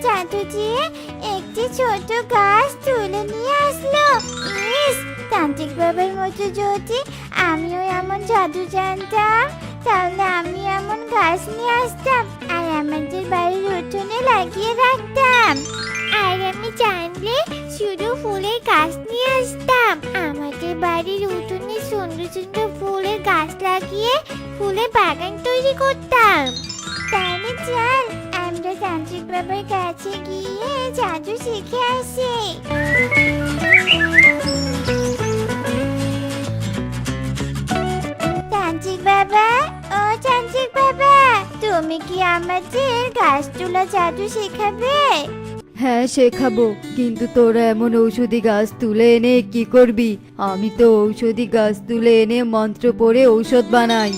জাদু দিয়ে একটি ছোট গাছ তুলে নিয়ে আসলো। ইস, তান্ত্রিক বাবার মতো যদি আমিও এমন জাদু জানতাম, তাহলে আমি এমন গাছ নিয়ে আসতাম আর আমাদের বাড়ির উঠোনে লাগিয়ে রাখতাম। আর আমি জানলে শুধু ফুলের গাছ নিয়ে আসতাম, আমাদের বাড়ির উঠোনে সুন্দর সুন্দর ফুলের গাছ লাগিয়ে ফুলের বাগান তৈরি করতাম। তাহলে চল আমরা তান্ত্রিক বাবার কাছে গিয়ে জাদু শিখে আসি। তান্ত্রিক বাবা, ও তান্ত্রিক বাবা, তুমি কি আমাদের গাছ তোলা জাদু শেখাবে? হ্যাঁ শেখাবো, কিন্তু তোরা এমন ঔষধি গাছ তুলে এনে কি করবি? আমি তো ঔষধি গাছ তুলে এনে মন্ত্র পড়ে ঔষধ বানাই।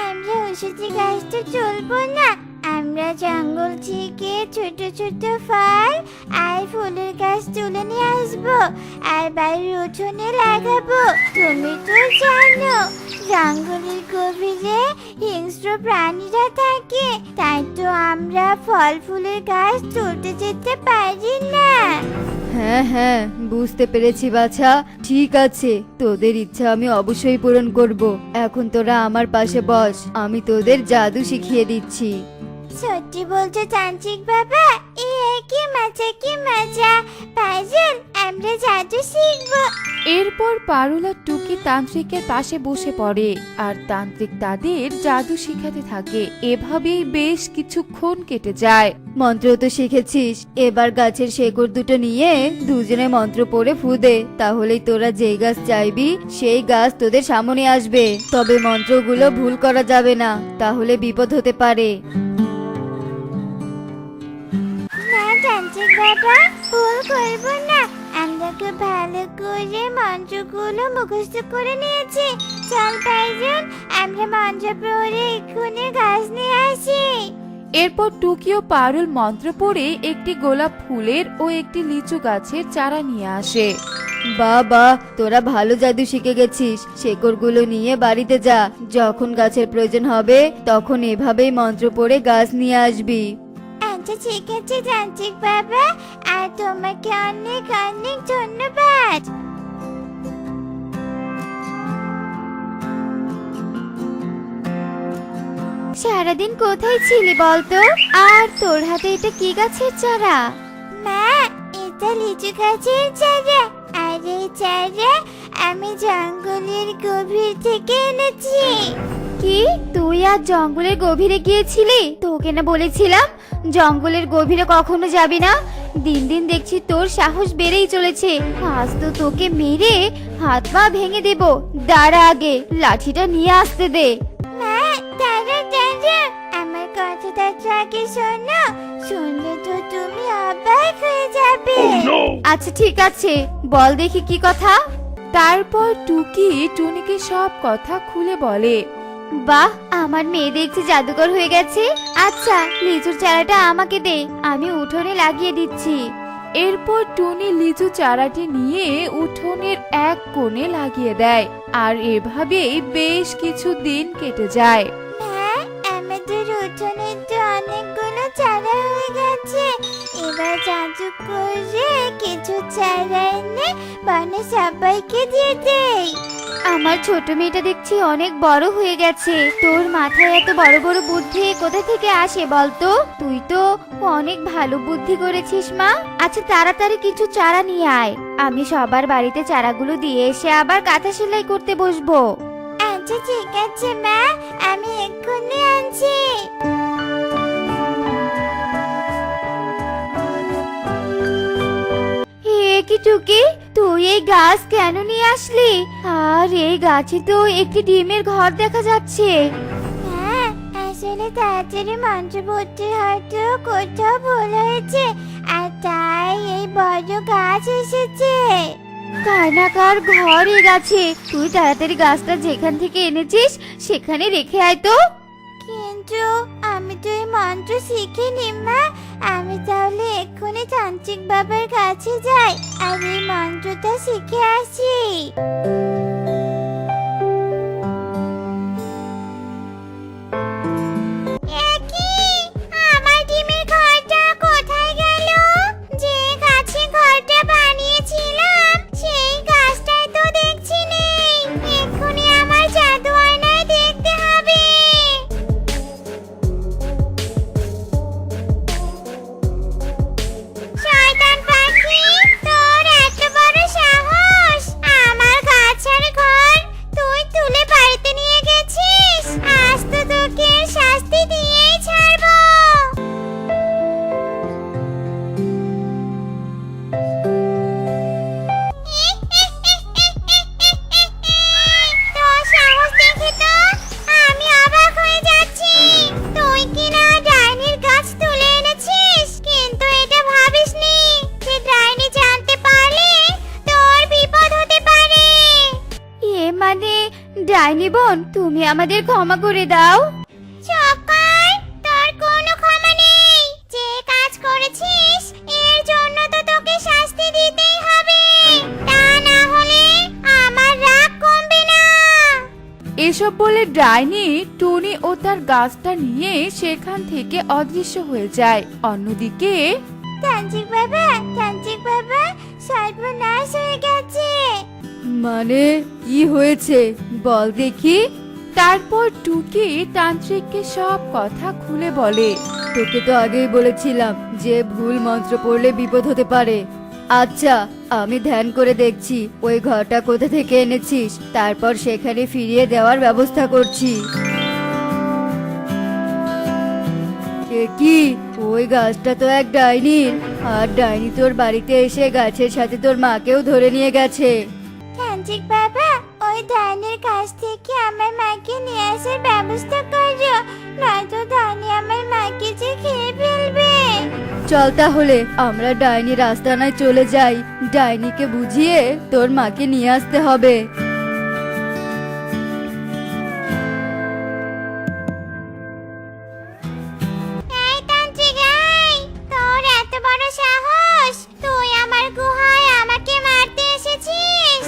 আমরা ঔষধি গাছ তো চলবো না, আমরা জঙ্গল থেকে ছোট ছোট ফল আর ফুলের গাছ তুলে নিয়ে আসবো আর বাড়ির উঠোনে লাগাবো। তুমি তো জানো জঙ্গলের গভীরে হিংস্র প্রাণীরা থাকে, তাই তো আমরা ফল ফুলের গাছ তুলতে যেতে পারি না। হ্যাঁ হ্যাঁ, বুঝতে পেরেছি বাছা। ঠিক আছে, তোদের ইচ্ছা আমি অবশ্যই পূরণ করব। এখন তোরা আমার পাশে বস, আমি তোদের জাদু শিখিয়ে দিচ্ছি। সত্যি বলছো তান্ত্রিক বাবা? কি মজা, কি মজা! পাইজেল, আমরা জাদু শিখবো। এরপর পারুল আর টুকি তান্ত্রিকের পাশে বসে পড়ে আর তান্ত্রিক তাদের জাদু শিখাতে থাকে। এভাবেই বেশ কিছুক্ষণ কেটে যায়। মন্ত্র তো শিখেছিস, এবার গাছের শেকড় দুটো নিয়ে দুজনে মন্ত্র পড়ে ফু দে, তাহলেই তোরা যেই গাছ চাইবি সেই গাছ তোদের সামনে আসবে। তবে মন্ত্রগুলো ভুল করা যাবে না, তাহলে বিপদ হতে পারে। না তান্ত্রিক বাবা, ভুল করবো না, আমরা খুব ভালো করে মন্ত্রগুলো মুখস্থ করে নিয়েছি। চল পাইজন, আমরা মন্ত্র পড়ে এক্ষুনি গাছ নিয়ে আসি। এরপর টুকি ও পারুল মন্ত্র পড়ে একটি গোলাপ ফুলের ও একটি লিচু গাছের চারা নিয়ে আসে। বাবা, তোরা ভালো জাদু শিখে গেছিস। শেকড়গুলো নিয়ে বাড়িতে যা, যখন গাছের প্রয়োজন হবে তখন এভাবেই মন্ত্র পড়ে গাছ নিয়ে আসবি। আচ্ছা ঠিক আছে তান্ত্রিক বাবা, আর তোমাকে অনেক অনেক ধন্যবাদ। সারাদিন কোথায় ছিলি বলতো? আর তোর হাতে এটা কি গাছের চারা? মা, এটা লিচু গাছের চারা, আর এই চারা আমি জঙ্গলের গভীর থেকে এনেছি। কি, তুই আজ জঙ্গলের গভীরে গিয়েছিলি? তোকে না বলেছিলাম জঙ্গলের গভীরে কখনো যাবি না। দিন দিন দেখছি তোর সাহস বেড়েই চলেছে। আজ তো তোকে মেরে হাত পা ভেঙে দেব। দাঁড়া, আগে লাঠিটা নিয়ে আসতে দে। মা, দাঁড়া দাঁড়া, আমার কথাটা তো আগে শোনো, শুনলে তো তুমি অবাক হয়ে যাবে। আচ্ছা ঠিক আছে, বল দেখি কি কথা। তারপর টুকি টুনিকে সব কথা খুলে বলে। বাহ, আমার মেয়ে দেখছি জাদুকর হয়ে গেছে। আচ্ছা, লিচুর চারাটা আমাকে দে, আমি উঠোনে লাগিয়ে দিচ্ছি। এরপর টুনি লিচু চারাটি নিয়ে উঠোনের এক কোণে লাগিয়ে দেয়। আর এভাবেই বেশ কিছু দিন কেটে যায়। মা, আমাদের উঠোনে তো অনেকগুলো চারা হয়ে গেছে, এবার জাদু করে কিছু চারা এনে বনে সবাইকে দিয়ে দেই। আমার ছোট মেয়েটা দেখছি অনেক বড় হয়ে গেছে। তোর মাথায় এত বড় বড় বুদ্ধি কোথা থেকে আসে বলতো? তুই তো অনেক ভালো বুদ্ধি করেছিস মা। আচ্ছা তাড়াতাড়ি কিছু চারা নিয়ে আয়, আমি সবার বাড়িতে চারাগুলো দিয়ে এসে আবার কাঁথা সেলাই করতে বসবো। আচ্ছা ঠিক আছে মা, আমি এক্ষুনি আনছি। কি টুকি, তুই এই গাছ কেন নিয়ে আসলি? আর এই গাছে তো একটি ডিমের ঘর দেখা যাচ্ছে। হ্যাঁ, আসলে তাড়াতাড়ি মন্ত্র পড়তে হয়তো কোথাও ভুল হয়েছে, আর তাই এই বড় গাছ এসেছে। কার ঘর এই গাছে? তুই তাড়াতাড়ি গাছটা যেখান থেকে এনেছিস সেখানে রেখে আয় তো। কিন্তু আমি তো এই মন্ত্র শিখিনি মা, আমি তাহলে এক্ষুনি তান্ত্রিক বাবার কাছে যাই আর এই মন্ত্রটা শিখে আসি। আমার ডিমের ঘরটা কোথায় গেল? বোন, তুমি আমাদের ক্ষমা করে দাও। চুপ কর, তোর কোনো ক্ষমা নেই। যে কাজ করেছিস এর জন্য তো তোকে শাস্তি দিতেই হবে, তা না হলে আমার রাগ কমবে না। এসব বলে ডাইনি টুনি ও তার গাছটা নিয়ে সেখান থেকে অদৃশ্য হয়ে যায়। অন্যদিকে তান্ত্রিক বাবা, সর্বনাশ হয়ে গেছে। মানে কি হয়েছে বল দেখি। তারপর টুকি তান্ত্রিককে সব কথা খুলে বলে। তোকে তো আগেই বলেছিলাম যে ভুল মন্ত্র পড়লে বিপদ হতে পারে। আচ্ছা, আমি ধ্যান করে দেখছি ওই ঘরটা কোথা থেকে এনেছিস, তারপর সেখানে ফিরিয়ে দেওয়ার ব্যবস্থা করছি। এ কি, ওই গাছটা তো এক ডাইনির, আর ডাইনি তোর বাড়িতে এসে গাছের সাথে তোর মাকেও ধরে নিয়ে গেছে। তান্ত্রিক বাবা, ওই ডাইনির কাছ থেকে আমার মাকে নিয়ে আসার ব্যবস্থা করো, নয়তো ডাইনি আমার মাকে যে খেয়ে ফেলবে। চল তাহলে আমরা ডাইনির আস্তানায় চলে যাই, ডাইনিকে বুঝিয়ে তোর মাকে নিয়ে আসতে হবে। এই তান্ত্রিক, এই, তোর এত বড় সাহস, তুই আমার গুহায় আমাকে মারতে এসেছিস?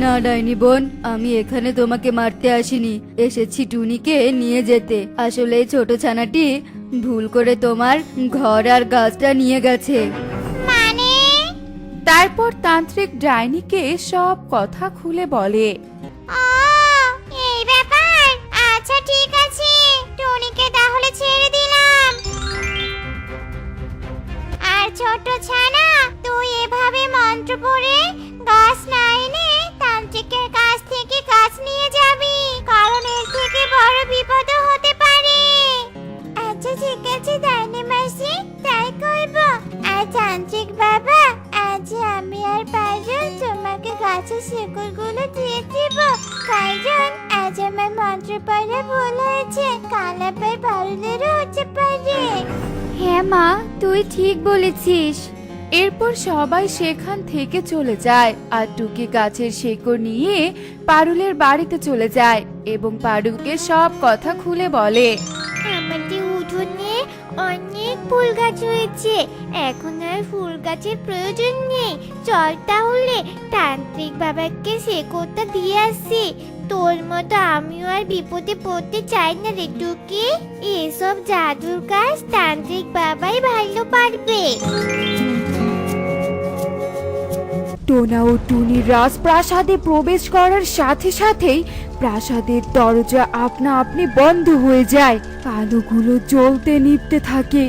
না ডাইনি বোন, আমি এখানে তোমাকে মারতে আসিনি, এসেছি টুনিকে নিয়ে যেতে। আসলে এই ছোট ছানাটি ভুল করে তোমার ঘর আর গাছটা নিয়ে গেছে। মানে? তারপর তান্ত্রিক ডাইনিকে সব কথা খুলে বলে। ও, এই ব্যাপার। আচ্ছা ঠিক আছে, টনিকে তাহলে ছেড়ে দিলাম। আর ছোট ছানা, তুই এভাবে মন্ত্র পড়ে গাছ না এনে তান্ত্রিকের কাছ থেকে গাছ নিয়ে যাবি, কারণ এর থেকে বড় বিপদও হতে পারে। আচ্ছা ঠিক আছে ডাইনি মাসি, তাই করব। আর তান্ত্রিক বাবা, আজ আমি আর পারুল তোমাকে গাছের শিকড়গুলো দিয়ে দিব, কারণ আজ আমার মন্ত্র পড়া ভুল হয়েছে, কাল আবার পারুলেরও হতে পারে। হ্যাঁ মা, তুই ঠিক বলেছিস। এরপর সবাই সেখান থেকে চলে যায় আর টুকি গাছের শেকড় নিয়ে পারুলের বাড়িতে চলে যায় এবং পারুলকে সব কথা খুলে বলে। আমাদের উঠোনে অনেক ফুল গাছ হয়েছে, এখন আর ফুল গাছের প্রয়োজন নেই। চল তাহলে তান্ত্রিক বাবাকে শেকড়টা দিয়ে আসি। তোর মতো আমিও আর বিপদে পড়তে চাই না রে টুকি। এসব জাদুর কাজ তান্ত্রিক বাবাই ভালো পারবে। টোনা ও টুনি রাজপ্রাসাদে প্রবেশ করার সাথে সাথেই প্রাসাদের দরজা আপনা আপনি বন্ধ হয়ে যায়, আলোগুলো জ্বলতে নিভতে থাকে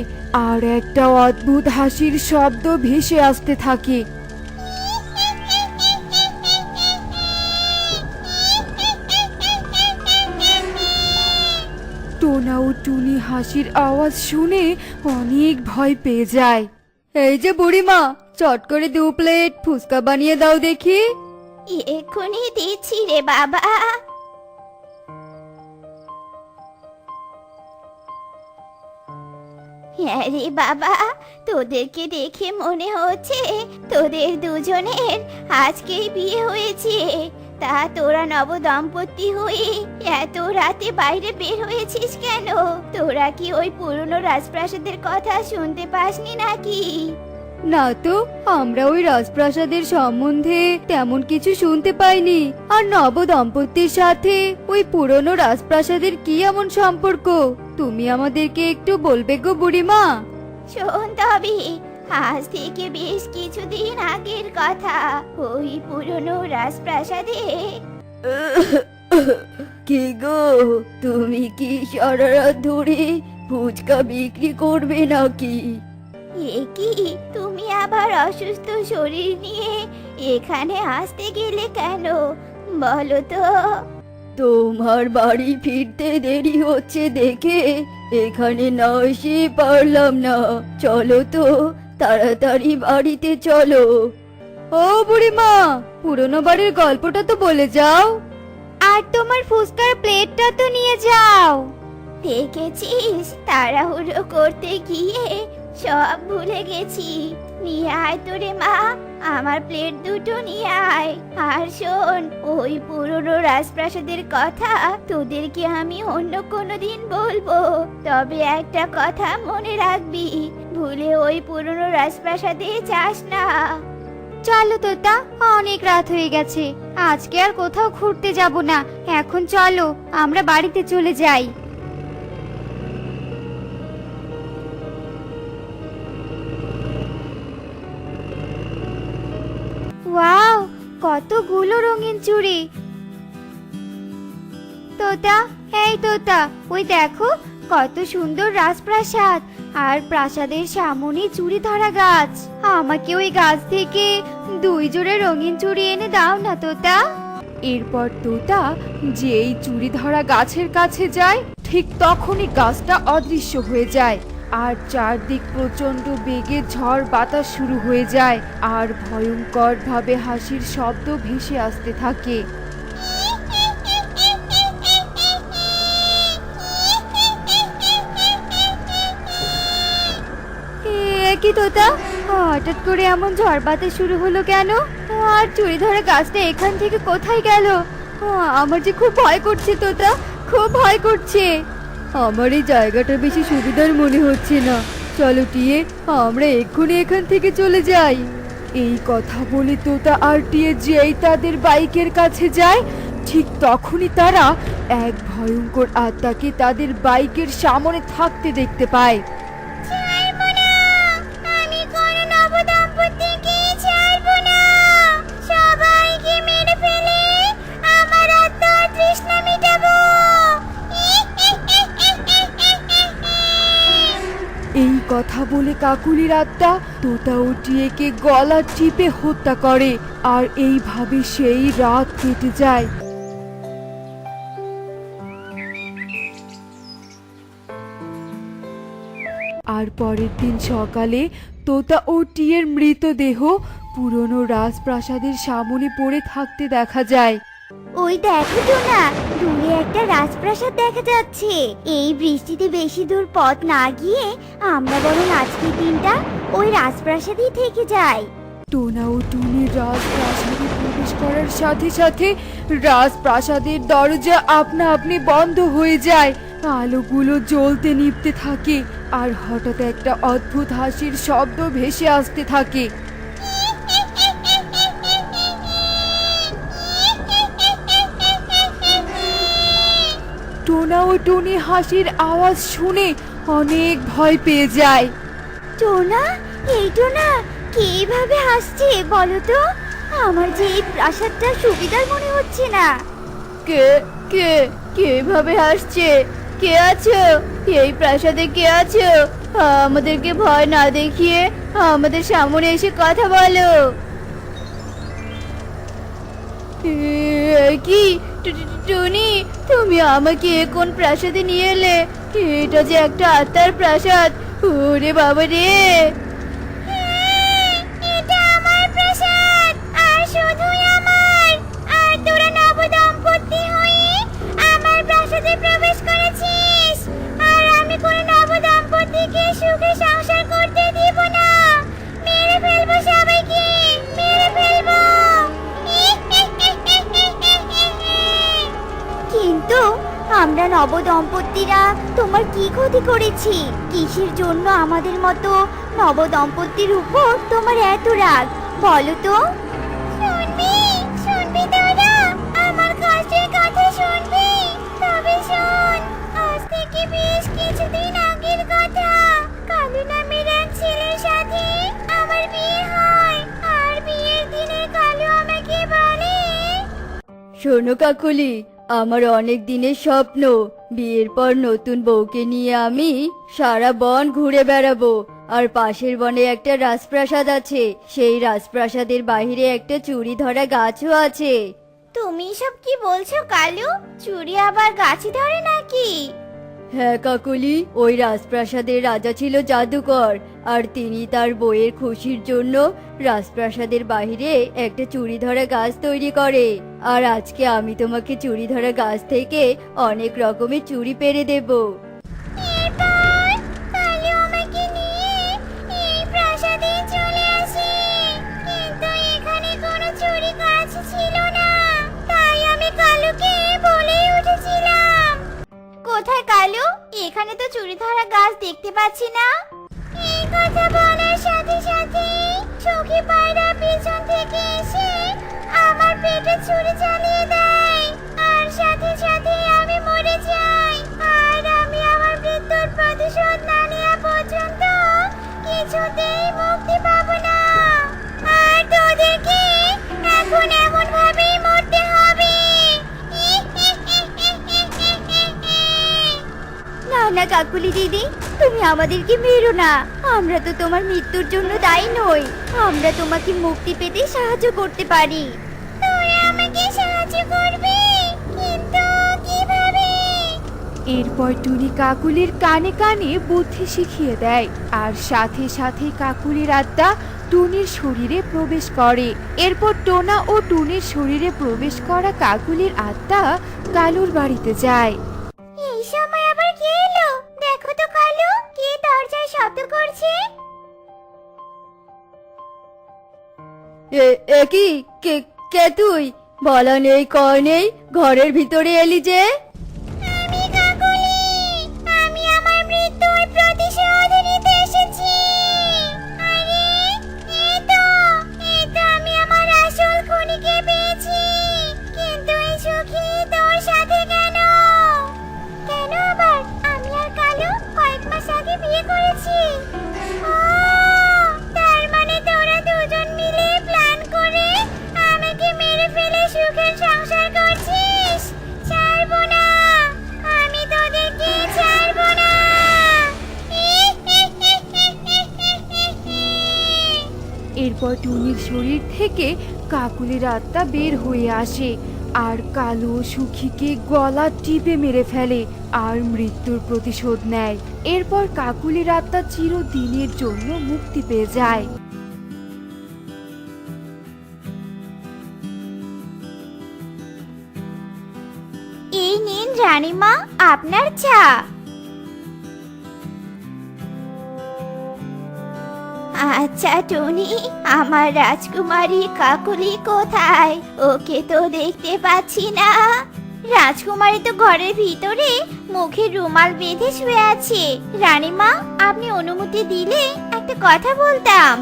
আর একটা অদ্ভুত হাসির শব্দ ভেসে আসতে থাকে। টোনা ও টুনি হাসির আওয়াজ শুনে অনেক ভয় পেয়ে যায়। এই যে বুড়িমা, চট করে 2 প্লেট ফুচকা বানিয়ে দাও দেখি। এক্ষুনি দিচ্ছি রে বাবা। হ্যাঁ রে বাবা, তোদেরকে দেখে মনে হচ্ছে তোদের দুজনের আজকেই বিয়ে হয়েছে। তা তোরা নবদম্পতি হয়ে এত রাতে বাইরে বের হয়েছিস কেন? তোরা কি ওই পুরনো রাজপ্রাসাদের কথা শুনতে পাসনি নাকি? না তো, আমরা ওই রাজপ্রাসাদের সম্বন্ধে তেমন কিছু শুনতে পাইনি। আর নবদম্পতির সাথে ওই পুরনো রাজপ্রাসাদের কি এমন সম্পর্ক, তুমি আমাদেরকে একটু বলবে গো বুড়িমা? শোন তবে, আজ থেকে বেশ কিছুদিন আগের কথা। ওই পুরনো রাজপ্রাসাদে কি গো, তুমি কি সারা রাত ধরে ফুচকা বিক্রি করবে নাকি? এ কি, তুমি আবার অসুস্থ শরীর নিয়ে এখানে আসতে গেলে কেন বলো তো? তোমার বাড়ি ফিরতে দেরি হচ্ছে দেখে এখানে না এসে পারলাম না। চলো তো, তাড়াতাড়ি বাড়িতে চলো। ও বুড়িমা, পুরনো বাড়ির গল্পটা তো বলে যাও। আর তোমার ফুচকার প্লেটটা তো নিয়ে যাও। দেখেছিস, তাড়াহুড়ো করতে গিয়ে সব ভুলে গেছি। নিয়ে আয় তোরে মা, আমার প্লেট দুটো নিয়ে আয়। আর শোন, ওই পুরনো রাজপ্রাসাদের কথা তোদেরকে আমি অন্য কোনো দিন বলবো। তবে একটা কথা মনে রাখবি, ভুলে ওই পুরনো রাজপ্রাসাদে যাস না। চলো তোতা, অনেক রাত হয়ে গেছে, আজকে আর কোথাও ঘুরতে যাব না। এখন চলো আমরা বাড়িতে চলে যাই। ওয়াও, কতগুলো রঙিন চুড়ি। তোতা, এই তোতা, ওই দেখো কত সুন্দর রাজপ্রাসাদ, আর প্রাসাদের সামনে চুড়ি ধরা গাছ। আমাকে ওই গাছ থেকে 2 জোড়া রঙিন চুড়ি এনে দাও না তোতা। এরপর তোতা যেই চুড়ি ধরা গাছের কাছে যায়, ঠিক তখনই গাছটা অদৃশ্য হয়ে যায়, আর চারদিক প্রচন্ড বেগে ঝড় বাতাস শুরু হয়ে যায়, আর ভয়ঙ্কর ভাবে হাসির শব্দ ভেসে আসতে থাকে। কি তোতা, হঠাৎ করে এমন ঝড় বাতাস শুরু হলো কেন? আর চুড়ি ধরা গাছটা এখান থেকে কোথায় গেল? আমার যে খুব ভয় করছে তোতা, খুব ভয় করছে। আমার এই জায়গাটা বেশি সুবিধার মনে হচ্ছে না। চলো টিয়ে, আমরা এক্ষুনি এখান থেকে চলে যাই। এই কথা বলে তোতা আর টিয়ে যেই তাদের বাইকের কাছে যায়, ঠিক তখনই তারা এক ভয়ঙ্কর আত্মাকে তাদের বাইকের সামনে থাকতে দেখতে পায়। আমি কোনো নবদম্পতিকে ছাড়বো না। সবাইকে মেরে ফেলে আমার আত্মার তৃষ্ণা মেটাবো। এই কথা বলে কাকুলির আত্মা তোতা ও টিয়েকে গলা টিপে হত্যা করে, আর এইভাবে সেই রাত কেটে যায়। আর পরের দিন সকালে তোতা ও টিয়ের মৃতদেহ পুরনো রাজপ্রাসাদের সামনে পড়ে থাকতে দেখা যায়। ওই দেখো তো না, দূরে একটা রাজপ্রাসাদ দেখা যাচ্ছে। এই বৃষ্টিতে বেশি দূর পথ না গিয়ে আমরা বরং আজকের দিনটা ওই রাজপ্রাসাদেই থেকে যাই। টোনা ও টুনি রাজপ্রাসাদে প্রবেশ করার সাথে সাথে রাজপ্রাসাদের দরজা আপনা আপনি বন্ধ হয়ে যায়, আলোগুলো জ্বলতে নিভতে থাকে, আর হঠাৎ একটা অদ্ভুত হাসির শব্দ ভেসে আসতে থাকে। টোনা ও টুনি হাসির আওয়াজ শুনে অনেক ভয় পেয়ে যায়। টোনা, এই টোনা, কে এইভাবে হাসছে বলো তো? আমার যে এই প্রাসাদটা সুবিধার মনে হচ্ছে না। কে কে কে এভাবে হাসছে? কে আছো? এই প্রাসাদে কে আছো? আমাদেরকে ভয় না দেখিয়ে আমাদের সামনে এসে কথা বলো। কি টুনি, তুমি আমাকে কোন প্রাসাদে নিয়ে এলে? এটা যে একটা আত্মার প্রাসাদ। ওরে বাবা রে! এটা আমার প্রাসাদ, আর শুধুই আমার। আর তোরা নবদম্পতি হয়ে আমার প্রাসাদে প্রবেশ করেছিস, আর আমি কোনো নবদম্পতিকে সুখে সংসার করতে দিব না। মেরে ফেলবো সবাইকে, মেরে ফেলবো। কিন্তু আমরা নবদম্পতিরা তোমার কি ক্ষতি করেছি? কিসের জন্য আমাদের মতো নবদম্পতির উপর তোমার এত রাগ বলো তো? শুনবি, শুনবি তোরা আমার কষ্টের কথা শুনবি? তবে শোন, আজ থেকে বেশ কিছুদিন আগের কথা। কালু নামের এক ছেলের সাথে আমার বিয়ে হয়, আর বিয়ের দিনে কালু আমাকে বলে, শোনো কাকুলি, আমার অনেক দিনের স্বপ্ন, বিয়ের পর নতুন বউকে নিয়ে আমি সারা বন ঘুরে বেড়াবো। আর পাশের বনে একটা রাজপ্রাসাদ আছে, সেই রাজপ্রাসাদের বাইরে একটা চুড়ি ধরা গাছও আছে। তুমি সব কি বলছো কালু? চুড়ি আবার গাছে ধরে নাকি? হ্যাঁ কাকুলি, ওই রাজপ্রাসাদের রাজা ছিল জাদুকর, আর তিনি তার বউয়ের খুশির জন্য রাজপ্রাসাদের বাইরে একটা চুড়ি ধরা গাছ তৈরি করে। আর আজকে আমি তোমাকে চুড়ি ধরা গাছ থেকে অনেক রকমের চুড়ি পেরে দেব। এরপর কালু আমাকে নিয়ে কালু, এখানে তো চুরি ধরা গাছ দেখতে পাচ্ছি না। এই কথা বলার সাথে সাথে সখী পায়রা পেছন থেকে এসে আমার পেটে ছুরি চালিয়ে দেয়, আর সাথে সাথে আমি মরে যাই। আর আমি আমার মৃত্যুর প্রতিশোধ না নেওয়া পর্যন্ত কিছুতেই মুক্তি পাবো না। আর তোদেরকে এখন এমন ভাবেই মরতে হবে। না না কাকুলি দিদি, তুমি আমাদেরকে মেরো না। আমরা তো তোমার মৃত্যুর জন্য দায়ী নই। আমরা তোমাকে মুক্তি পেতে সাহায্য করতে পারি। তোরা আমাকে সাহায্য করবি, কিন্তু কিভাবে? এরপর টুনি কাকুলির কানে কানে বুদ্ধি শিখিয়ে দেয়, আর সাথে সাথে কাকুলির আত্মা টুনির শরীরে প্রবেশ করে। এরপর টোনা ও টুনির শরীরে প্রবেশ করা কাকুলির আত্মা কালুর বাড়িতে যায়। এই সময় আবার কে এলো? দেখো তো কালু, কে দরজায় শব্দ করছে? কি কে কে তুই? বলা নেই কয় নেই, ঘরের ভিতরে এলি যে? আমি কাকুলি, আমি আমার মৃত্যুর প্রতিশোধ নিতে এসেছি। আরে, এই তো আমি আমার আসল খুনিকে পেয়েছি। কিন্তু এই সুখী তোর সাথে কেন? কেন আবার? আমি আর কালু কয়েক মাস আগে বিয়ে করেছি। ও, তার মানে তোরা দুজন মিলে প্ল্যান করে আমাকে মেরে ফেলে সুখের সংসার করছিস। ছাড়বো না, আমি তোদেরকে ছাড়বো না। এরপর টুনির শরীর থেকে কাকুলির আত্মা বের হয়ে আসে, আর কালু ও সুখীকে গলা টিপে মেরে ফেলে আর মৃত্যুর প্রতিশোধ নেয়। এরপর কাকুলির আত্মা চিরদিনের জন্য মুক্তি পেয়ে যায়। এই নিন রানীমা, আপনার চা। আচ্ছা টুনি, আমার রাজকুমারী কাকুলি কোথায়? ওকে তো দেখতে পাচ্ছি না। রাজকুমারী তো ঘরের ভিতরে মুখে রুমাল বেঁধে শুয়ে আছে। রানীমা, আপনি অনুমতি দিলে একটা কথা বলতাম।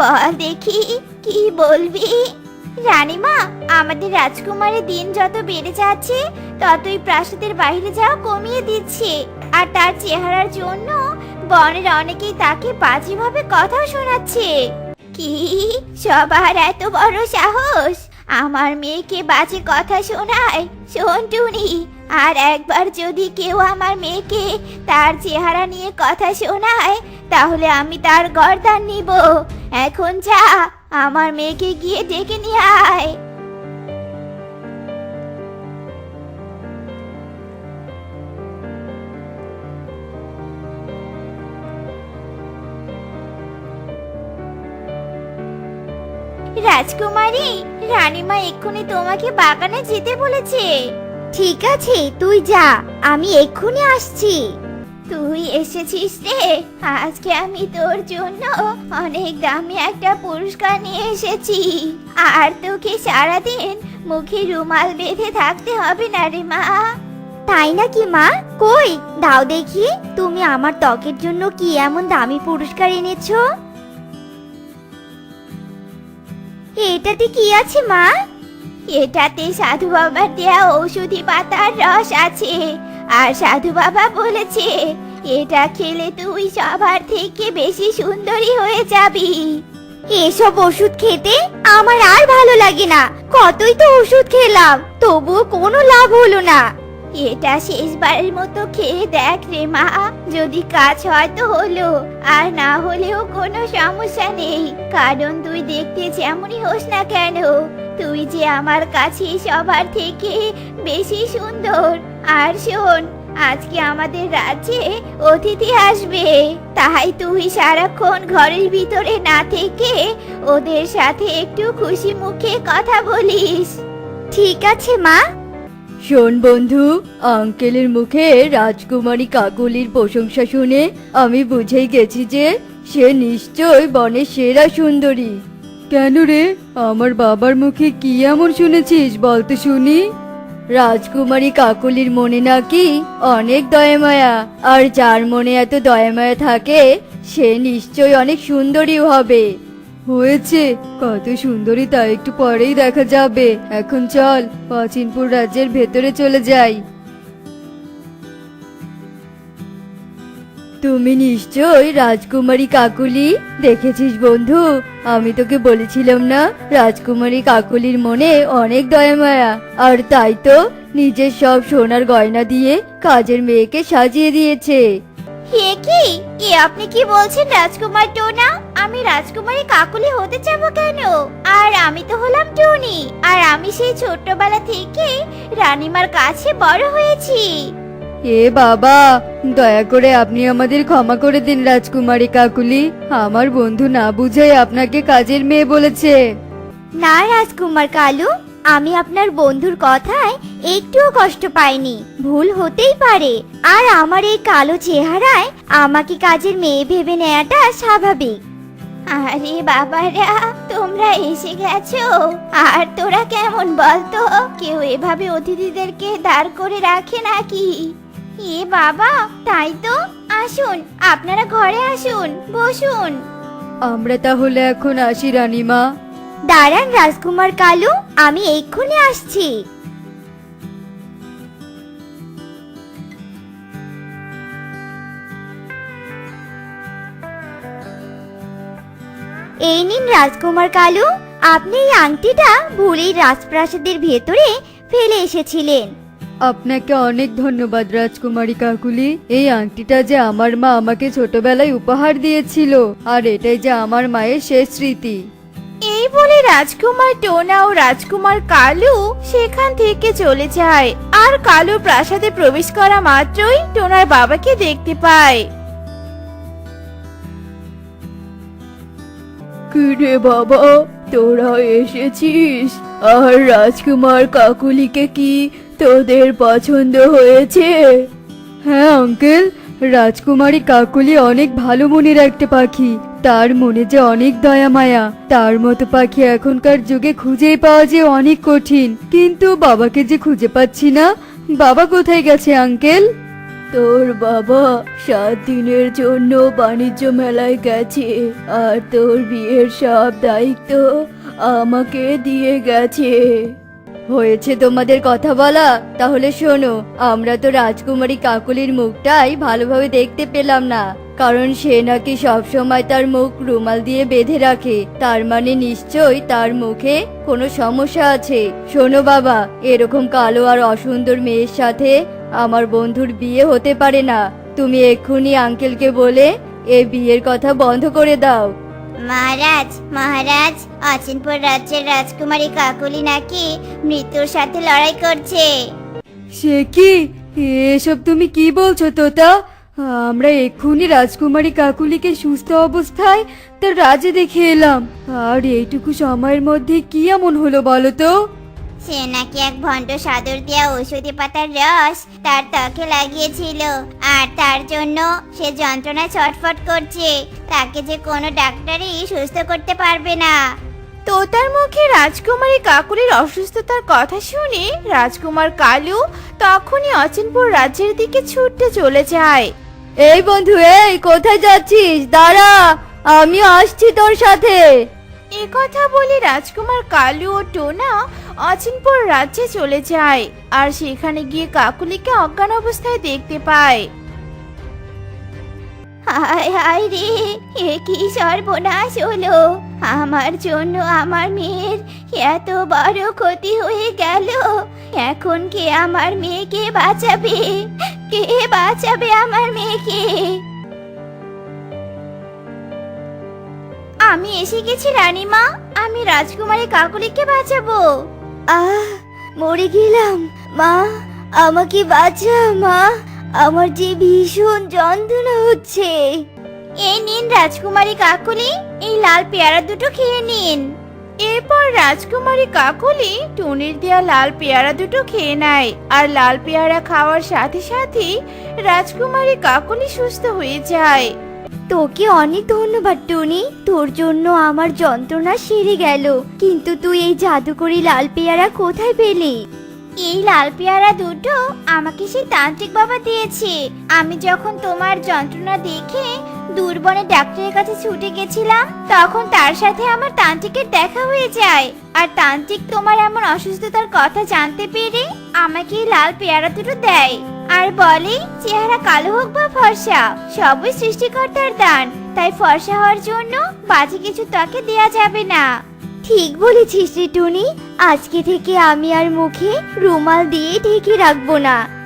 বল দেখি, কি বলবি? রানীমা, আমাদের রাজকুমারের দিন যত বেড়ে যাচ্ছে ততই প্রাসাদের বাইরে যাওয়া কমিয়ে দিচ্ছে, আর তার চেহারার জন্য বনের অনেকেই তাকে বাজেভাবে কথাও শোনাচ্ছে। কি, সবার এত বড় সাহস আমার মেয়েকে বাজে কথা শোনায়? শোন টুনি, আর একবার যদি কেউ আমার মেয়েকে তার চেহারা নিয়ে কথা শোনায় তাহলে আমি তার গর্দান নিব। এখন যা, আমার মেয়েকে গিয়ে ডেকে নিয়ে আয়। রাজকুমারী, রানীমা এক্ষুনি তোমাকে বাগানে যেতে বলেছে। ঠিক আছে, তুই যা, আমি এক্ষুনি আসছি। তুই এসেছিস রে, আজকে আমি তোর জন্য অনেক দামি একটা পুরস্কার নিয়ে এসেছি। আর তোকে সারাদিন মুখে রুমাল বেঁধে থাকতে হবে না রে মা। তাই নাকি মা? কই দাও দেখি, তুমি আমার ত্বকের জন্য কি এমন দামি পুরস্কার এনেছো? এটাতে কি আছে মা? এটাতে সাধু বাবার দেয়া ঔষধি পাতার রস আছে, আর সাধু বাবা বলেছে এটা খেলে তুই সবার থেকে বেশি সুন্দরী হয়ে যাবি। এসব ওষুধ খেতে আমার আর ভালো লাগে না। কতই তো ওষুধ খেলাম, তবুও কোনো লাভ হলো না। এটা শেষবারের মতো খেয়ে দেখ রে মা, যদি কাজ হয় তো হলো, আর না হলেও কোনো সমস্যা নেই। কারণ তুই দেখতে যেমনই হোস না কেন, তুই যে আমার কাছে সবার থেকে বেশি সুন্দর। আর শোন, আজকে আমাদের রাজ্যে অতিথি আসবে, তাই তুই সারাক্ষণ ঘরের ভিতরে না থেকে ওদের সাথে একটু খুশি মুখে কথা বলিস। ঠিক আছে মা। শোন বন্ধু, আঙ্কেলের মুখে রাজকুমারী কাকুলির প্রশংসা শুনে আমি বুঝেই গেছি যে সে নিশ্চয় বনের সেরা সুন্দরী। কেন রে, আমার বাবার মুখে কি এমন শুনেছিস বলতে শুনি? রাজকুমারী কাকলির মনে নাকি অনেক দয়ামায়া, আর যার মনে এত দয়ামায়া থাকে সে নিশ্চয়ই অনেক সুন্দরী হবে। হয়েছে, কত সুন্দরী তা একটু পরেই দেখা যাবে। এখন চল অচিনপুর রাজ্যের ভেতরে চলে যাই। তুমি নিশ্চয় রাজকুমারী কাকুলি। দেখেছিস বন্ধু, আমি তোকে বলেছিলাম না রাজকুমারী কাকুলির মনে অনেক দয়ামায়া, আর তাই তো নিজের সব সোনার গয়না দিয়ে কাজের মেয়েকে সাজিয়ে দিয়েছে। হে কি আপনি কি বলছেন রাজকুমার টোনা? আমি রাজকুমারী কাকুলি হতে যাবো কেন? আর আমি তো হলাম টুনি, আর আমি সেই ছোট্টবেলা থেকে রানীমার কাছে বড় হয়েছি। এ বাবা, দয়া করে আপনি আমাদের ক্ষমা করে দিন রাজকুমারী কাকুলি। আমার বন্ধু না বুঝাই আপনাকে কাজের মেয়ে বলেছে। না রাজকুমার কালু, আমি আপনার বন্ধুর কথায় একটুও কষ্ট পাইনি। ভুল হতেই পারে, আর আমার এই কালো চেহারায় আমাকে কাজের মেয়ে ভেবে নেওয়াটা স্বাভাবিক। আরে বাবারা, তোমরা এসে গেছো। আর তোরা কেমন বলতো? কেউ এভাবে অতিথিদেরকে দাঁড় করে রাখে নাকি? এ বাবা, তাই তো। আসুন, আপনারা ঘরে আসুন, বসুন। আমরা তাহলে এখন আসি রানীমা। দাঁড়ান রাজকুমার কালু, আমি এক্ষুনি আসছি। এই নিন রাজকুমার কালু, আপনি এই আংটিটা ভুলেই রাজপ্রাসাদের ভেতরে ফেলে এসেছিলেন। আপনাকে অনেক ধন্যবাদ রাজকুমারী কাকুলি। এই আংটিটা যে আমার মা আমাকে ছোটবেলায় উপহার দিয়েছিল, আর এটাই যে আমার মায়ের শেষ স্মৃতি। এই বলে রাজকুমার টোনা ও রাজকুমার কালু সেখান থেকে চলে যায়। আর কালু প্রাসাদে প্রবেশ করা মাত্রই টোনার বাবাকে দেখতে পায়। কিরে বাবা, তোরা এসেছিস? আর রাজকুমার কাকুলিকে কি তোদের পছন্দ হয়েছে? হ্যাঁ আঙ্কেল, রাজকুমারী কাকুলি অনেক ভালো মনের একটা পাখি। তার মনে যে অনেক দয়া মায়া। তার মতো পাখি এখনকার যুগে খুঁজেই পাওয়া যে অনেক কঠিন। কিন্তু বাবাকে যে খুঁজে পাচ্ছি না। বাবা কোথায় গেছে আঙ্কেল? তোর বাবা 7 দিনের জন্য বাণিজ্য মেলায় গেছে, আর তোর বিয়ের সব দায়িত্ব আমাকে দিয়ে গেছে। হয়েছে তোমাদের কথা বলা, তাহলে শোনো। আমরা তো রাজকুমারী কাকুলির মুখটাই ভালোভাবে দেখতে পেলাম না, কারণ সে নাকি সব সময় তার মুখ রুমাল দিয়ে বেঁধে রাখে। তার মানে নিশ্চয়ই তার মুখে কোনো সমস্যা আছে। শোনো বাবা, এরকম কালো আর অসুন্দর মেয়ের সাথে আমার বন্ধুর বিয়ে হতে পারে না। তুমি এক্ষুনি আঙ্কেলকে বলে এ বিয়ের কথা বন্ধ করে দাও। মহারাজ, মহারাজ, অচিনপুর রাজ্যের রাজকুমারী কাকুলি নাকি মৃত্যুর সাথে লড়াই করছে। সে কি? এসব তুমি কি বলছো তোতা? আমরা এক্ষুনি রাজকুমারী কাকুলিকে সুস্থ অবস্থায় তার রাজে দেখে এলাম, আর এইটুকু সময়ের মধ্যে কি এমন হলো বলো তো? সে নাকি এক ভণ্ড সাদর দেয়া ঔষধি পাতার রস তার ত্বকে লাগিয়েছিল, আর তার জন্য সে যন্ত্রণায় ছটফট করছে। তাকে যে কোনো ডাক্তারই সুস্থ করতে পারবে না। তোতার মুখে রাজকুমারী কাকুলির অসুস্থতার কথা শুনে রাজকুমার কালু তখনই অচিনপুর রাজ্যের দিকে ছুটতে চলে যায়। এই বন্ধু, এই কোথায় যাচ্ছিস? দাঁড়া, আমি আসছি তোর সাথে। এ কথা বলে রাজকুমার কালু ও টোনা অচিনপুর রাজ্যে চলে যায়, আর সেখানে গিয়ে কাকুলিকে অজ্ঞান অবস্থায় দেখতে পায়। হায় হায় রে, এ কি সর্বনাশ হলো! আমার জন্য আমার মেয়ের এত বড় ক্ষতি হয়ে গেল। এখন কে আমার মেয়েকে বাঁচাবে? কে বাঁচাবে আমার মেয়েকে? আমি এসে গেছি রানীমা, আমি রাজকুমারী কাকুলিকে বাঁচাবো। মরে গেলাম। মা, আমাকে বাঁচা মা, আমার যে ভীষণ যন্ত্রণা হচ্ছে। এই নিন রাজকুমারী কাকুলি, এই লাল পেয়ারা দুটো খেয়ে নিন। এরপর রাজকুমারী কাকুলি টুনির দেয়া লাল পেয়ারা দুটো খেয়ে নেয়, আর লাল পেয়ারা খাওয়ার সাথে সাথেই রাজকুমারী কাকুলি সুস্থ হয়ে যায়। তোকে অনেক ধন্যবাদ টুনি, তোর জন্য আমার যন্ত্রণা সেরে গেল। কিন্তু তুই এই জাদুকরি লাল পেয়ারা কোথায় পেলি? এই লাল পেয়ারা দুটো আমাকে সেই তান্ত্রিক বাবা দিয়েছে। আমি যখন তোমার যন্ত্রণা দেখে দূরবনে ডাক্তারের কাছে ছুটে গেছিলাম, তখন তার সাথে আমার তান্ত্রিকের দেখা হয়ে যায়। আর তান্ত্রিক তোমার এমন অসুস্থতার কথা জানতে পেরে আমাকে এই লাল পেয়ারা দুটো দেয় আর বলে, চেহারা কালো হোক বা ফর্সা, সবই সৃষ্টিকর্তার দান, তাই ফর্সা হওয়ার জন্য বাজে কিছু তাকে দেয়া যাবে না। ঠিক বলেছিস রে টুনি, আজকে থেকে আমি আর মুখে রুমাল দিয়ে ঢেকে রাখবো না।